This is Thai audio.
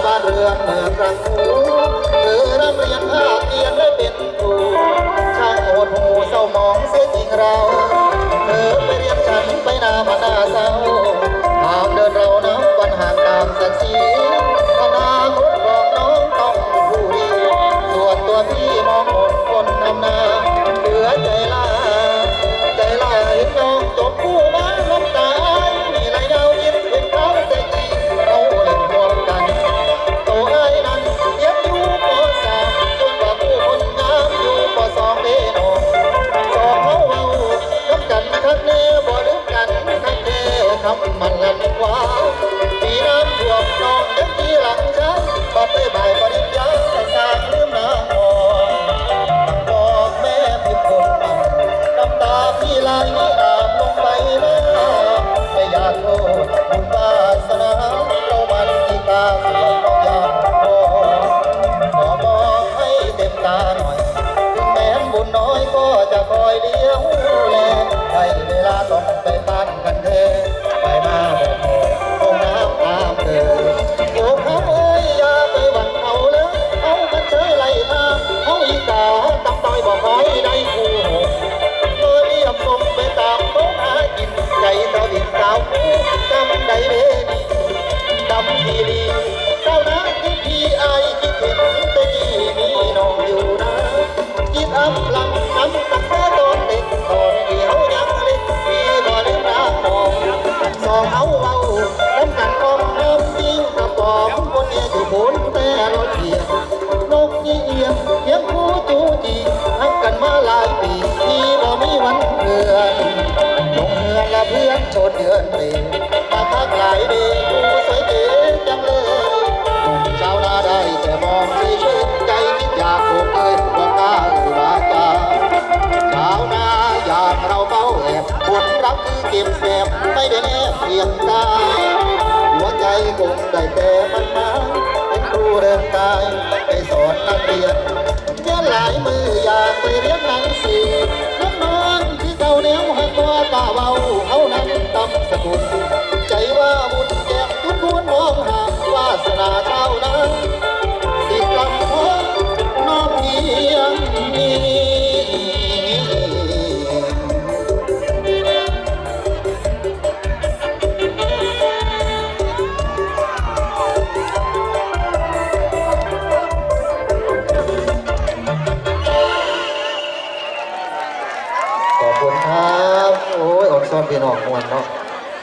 บ้านเรือนเมืองรังหูเธอร่ำเรียนภาคเรียนได้เป็นครูช่างโหดหูเศร้าหมองเสียจริงเราเธอไปเรียนฉันไปนามาหน้าเศร้าทางเดินเรานับวันห่างตามศักดิ์ศรีอนาคตของน้องต้องผู้ดีส่วนตัวพี่มองคนทำนาเหลือใจลาเห็นน้องจบผู้มาน้ำตามีไรดาวยิ้มเป็นเขาแต่จีเราเล่นรวมกันโตไอ้นั้นเรียนอยู่ป.สามส่วนว่าผู้คนงามอยู่ป.สองเด้นองสองเขาเอาน้ำกันคักแน่บ่ลืมกันคักแน่คำมันลันกว่ามีน้ำท่วมน้องยังที่หลังฉันบัดได้บ่ายปริญญาสร้างลืมน้ำอ่อนบอกแม่พิมพ์คนน้ำตาพี่ไหลอาบลงไปนะไม่อยากโทษบุญวาสนาเรามันที่ตาสวยน้องยามพอขอบอกให้เต็มตาหน่อยถึงแม้บุญน้อยก็จะคอยเลี้ยงแลให้เวลาต้องไปบ้านกันเธอไปมาบอกคงน้ำตามเธอโอ้เขาเอ้ยอย่าไปหวังเขาเลยเอามันเฉยไล่ทางเขาอีกาตำต้อยบอกคอยได้คู่เมื่อเรียบสมไปตามเขาหากินใจตะวินสาวคู่จำได้เด้ดีดำทีรีเจ้านะที่พี่ไอคิดเห็นแต่ยี่มีน้องอยู่นะคิดอับหลังน้ำตั้งแต่ตอนเด็กตอนเดียวยังเล็กพี่บ่ได้รักน้องสองเอาน้ำกันกองน้ำยิงกระป๋องคนเดียวอยู่บนแต่รถเทียนนกยี่เอียงเพียงคู่จูจีรักกันมาหลายปีพี่บ่มีวันเพื่อนลงเฮือนละเพื่อนโชดเดือนเปรมาพักหลายเดือนผู้สวยเก๋จังเลยหนุ่มชาวนาได้แต่มองเฉยใจคิดอยากถูกเอ่ยบอกกล้าหรือวาจาชาวนาอยากเราเฝ้าแอบบุญรักคือเก็บแสบไม่ได้แนบเพียงตาหัวใจคงได้แต่มันมาเป็นครูเดินกายไปสอนนักเรียนยันหลายมืออยากไปเรียนหนังสือน้ำนอนที่เก่าแนวหักตัวตาเบาเขานั้นตำสกุลใจว่าบุญแก้มทุกคนมองหาวาสนาเท่านั้นติดลำพองน้องเพียงนี้ขอบคุณครับโอ้ยอดซ้อนพี่น้องมวนเนาะ